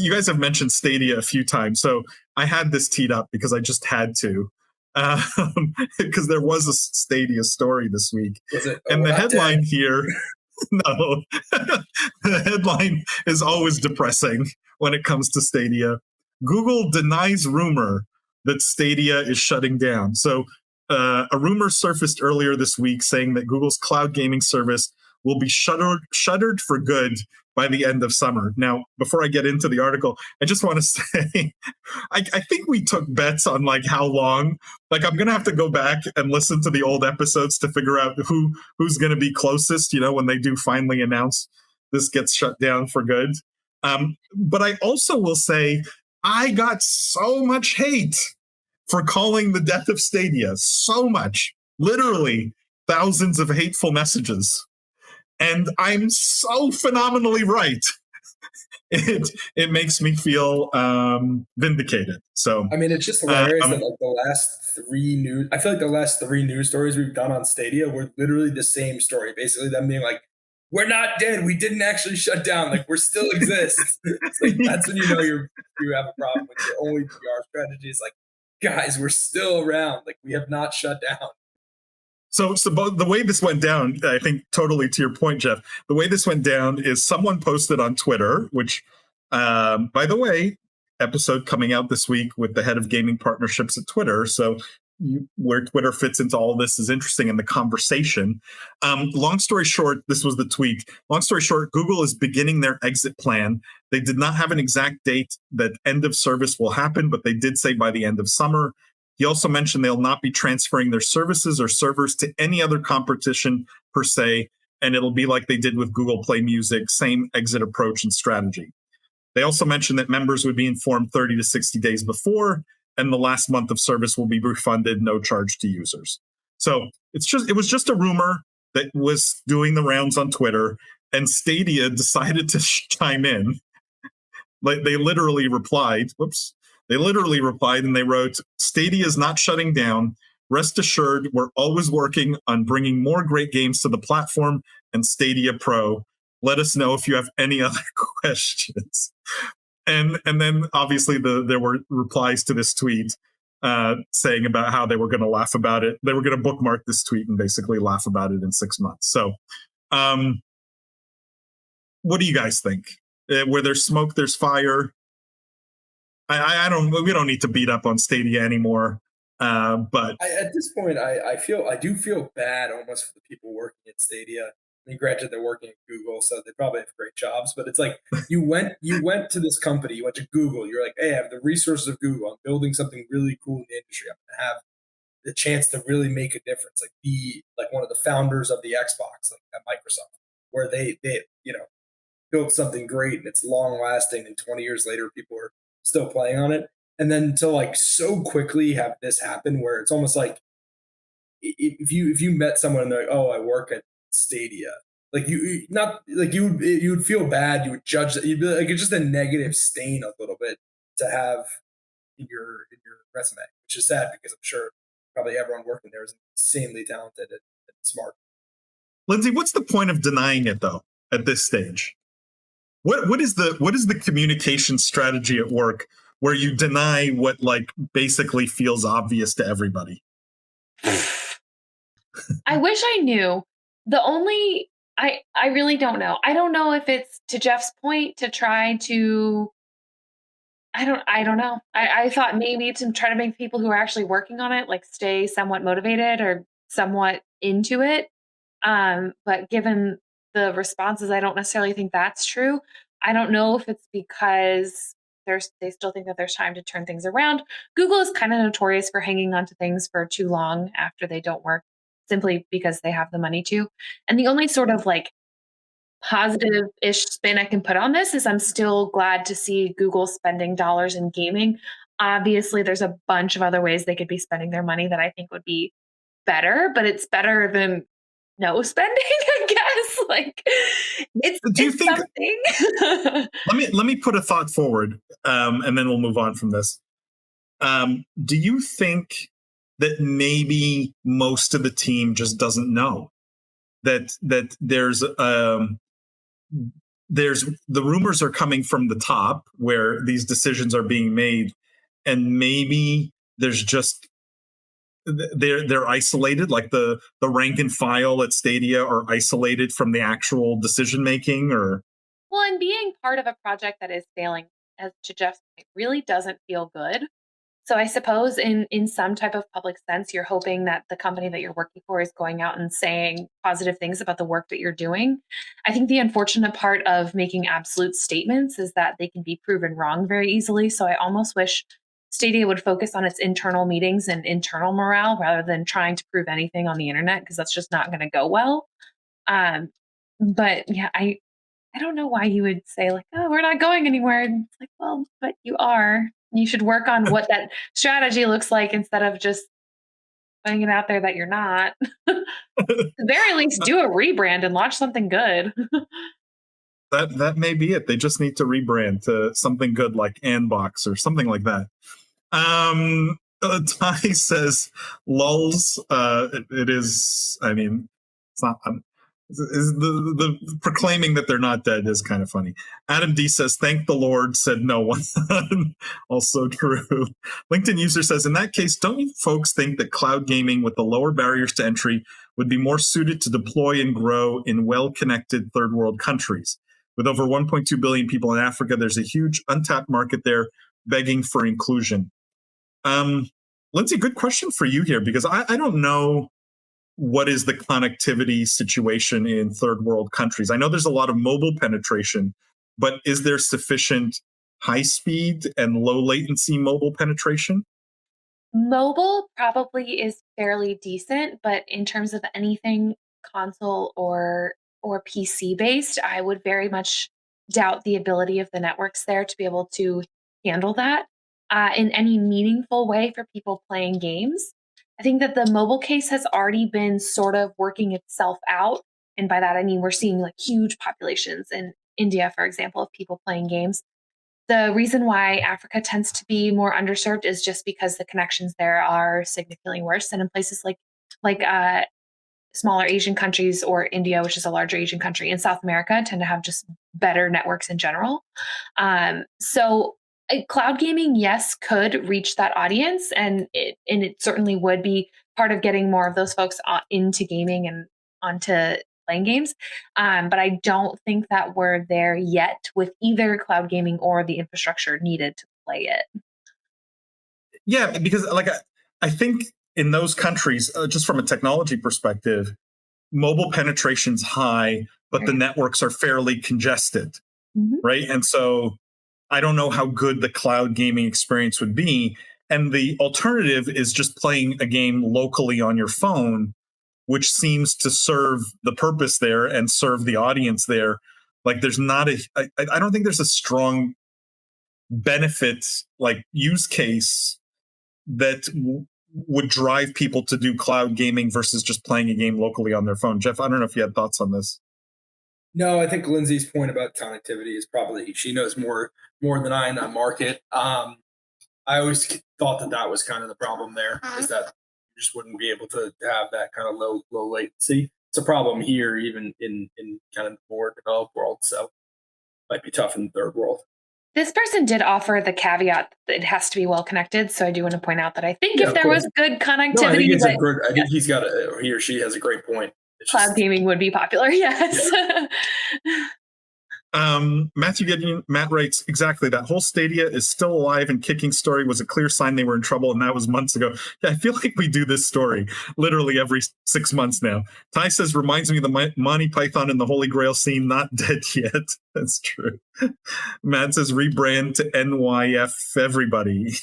you guys have mentioned Stadia a few times, so I had this teed up because I just had to, because there was a Stadia story this week, and the headline here. No, the headline is always depressing when it comes to Stadia. Google denies rumor that Stadia is shutting down. So a rumor surfaced earlier this week saying that Google's cloud gaming service will be shuttered for good by the end of summer. Now, before I get into the article, I just want to say, I think we took bets on like how long. Like I'm gonna have to go back and listen to the old episodes to figure out who's gonna be closest. You know, when they do finally announce this gets shut down for good. But I also will say I got so much hate for calling the death of Stadia. So much, literally thousands of hateful messages. And I'm so phenomenally right. It makes me feel vindicated. So I mean, it's just hilarious that like I feel like the last three news stories we've done on Stadia were literally the same story. Basically, them being like, "We're not dead. We didn't actually shut down. Like, we still exist." It's like that's when you know you have a problem with your only PR strategy. Is like, guys, we're still around. Like, we have not shut down. So the way this went down, I think totally to your point, Jeff, the way this went down is someone posted on Twitter, which, by the way, episode coming out this week with the head of gaming partnerships at Twitter. So where Twitter fits into all this is interesting in the conversation. Long story short, this was the tweet. Long story short, Google is beginning their exit plan. They did not have an exact date that end of service will happen, but they did say by the end of summer. He also mentioned they'll not be transferring their services or servers to any other competition per se, and it'll be like they did with Google Play Music, same exit approach and strategy. They also mentioned that members would be informed 30 to 60 days before, and the last month of service will be refunded, no charge to users. So it was just a rumor that was doing the rounds on Twitter, and Stadia decided to chime in. Like they literally replied, They literally replied and they wrote, "Stadia is not shutting down. Rest assured, we're always working on bringing more great games to the platform and Stadia Pro. Let us know if you have any other questions." And then obviously there were replies to this tweet saying about how they were going to laugh about it. They were going to bookmark this tweet and basically laugh about it in 6 months. So what do you guys think? Where there's smoke, there's fire. We don't need to beat up on Stadia anymore. But at this point, I do feel bad almost for the people working at Stadia. I mean, granted, they're working at Google, so they probably have great jobs. But it's like you went to this company, you went to Google. You're like, "Hey, I have the resources of Google. I'm building something really cool in the industry. I'm going to have the chance to really make a difference, like be like one of the founders of the Xbox, like at Microsoft, where they built something great and it's long lasting. And 20 years later, people are still playing on it." And then to like so quickly have this happen where it's almost like if you met someone and they're like, "Oh, I work at Stadia," like you would feel bad, you would judge that, you'd be like, it's just a negative stain a little bit to have in your resume, which is sad because I'm sure probably everyone working there is insanely talented and smart. Lindsay, what's the point of denying it though at this stage? What is the communication strategy at work where you deny what like basically feels obvious to everybody? I wish I knew. I really don't know. I don't know if it's, to Jeff's point, to try to, I don't know. I thought maybe to try to make people who are actually working on it like stay somewhat motivated or somewhat into it. But given the responses, I don't necessarily think that's true. I don't know if it's because they still think that there's time to turn things around. Google is kind of notorious for hanging on to things for too long after they don't work, simply because they have the money to. And the only sort of like positive-ish spin I can put on this is I'm still glad to see Google spending dollars in gaming. Obviously, there's a bunch of other ways they could be spending their money that I think would be better, but it's better than no spending, I guess. Like it's something. let me put a thought forward, and then we'll move on from this. Do you think that maybe most of the team just doesn't know that there's there's the rumors are coming from the top where these decisions are being made, and maybe there's just they're isolated, like the rank and file at Stadia are isolated from the actual decision making, or Well, and being part of a project that is failing, as to Jeff's point, really doesn't feel good. So I suppose in some type of public sense, you're hoping that the company that you're working for is going out and saying positive things about the work that you're doing. I think the unfortunate part of making absolute statements is that they can be proven wrong very easily. So I almost wish Stadia would focus on its internal meetings and internal morale rather than trying to prove anything on the internet, because that's just not going to go well. Um, but yeah, I don't know why you would say like, "Oh, we're not going anywhere." And it's like, well, but you are. You should work on what that strategy looks like instead of just putting it out there that you're not. At the very least, do a rebrand and launch something good. that may be it. They just need to rebrand to something good like Anbox or something like that. Ty says lulls. It is. I mean, it's not. Is the proclaiming that they're not dead is kind of funny. Adam D says, "Thank the Lord," said no one. Also true. LinkedIn user says, "In that case, don't you folks think that cloud gaming with the lower barriers to entry would be more suited to deploy and grow in well-connected third world countries? With over 1.2 billion people in Africa, there's a huge untapped market there begging for inclusion." Lindsay, good question for you here, because I don't know what is the connectivity situation in third world countries. I know there's a lot of mobile penetration, but is there sufficient high speed and low latency mobile penetration? Mobile probably is fairly decent, but in terms of anything console or PC based, I would very much doubt the ability of the networks there to be able to handle that in any meaningful way for people playing games. I think that the mobile case has already been sort of working itself out, and by that I mean we're seeing like huge populations in India, for example, of people playing games. The reason why Africa tends to be more underserved is just because the connections there are significantly worse than in places like smaller Asian countries, or India, which is a larger Asian country, and South America tend to have just better networks in general. So cloud gaming, yes, could reach that audience, and it certainly would be part of getting more of those folks into gaming and onto playing games. But I don't think that we're there yet with either cloud gaming or the infrastructure needed to play it. Yeah, because I think in those countries, just from a technology perspective, mobile penetration's high, but the networks are fairly congested, right? And so I don't know how good the cloud gaming experience would be. And the alternative is just playing a game locally on your phone, which seems to serve the purpose there and serve the audience there. Like there's not I don't think there's a strong benefit, like use case that would drive people to do cloud gaming versus just playing a game locally on their phone. Jeff, I don't know if you had thoughts on this. No, I think Lindsay's point about connectivity is probably, she knows more than I in that market. I always thought that was kind of the problem there, is that you just wouldn't be able to have that kind of low latency. It's a problem here, even in kind of more developed world. So might be tough in the third world. This person did offer the caveat that it has to be well connected. So I do want to point out that I think if there was good connectivity, I think I think he or she has a great point. Cloud gaming would be popular. Yes. Yeah. Matt writes, exactly. That whole Stadia is still alive and kicking story was a clear sign they were in trouble, and that was months ago. Yeah, I feel like we do this story literally every 6 months now. Ty says, reminds me of the Monty Python and the Holy Grail scene, not dead yet. That's true. Matt says, rebrand to NYF everybody.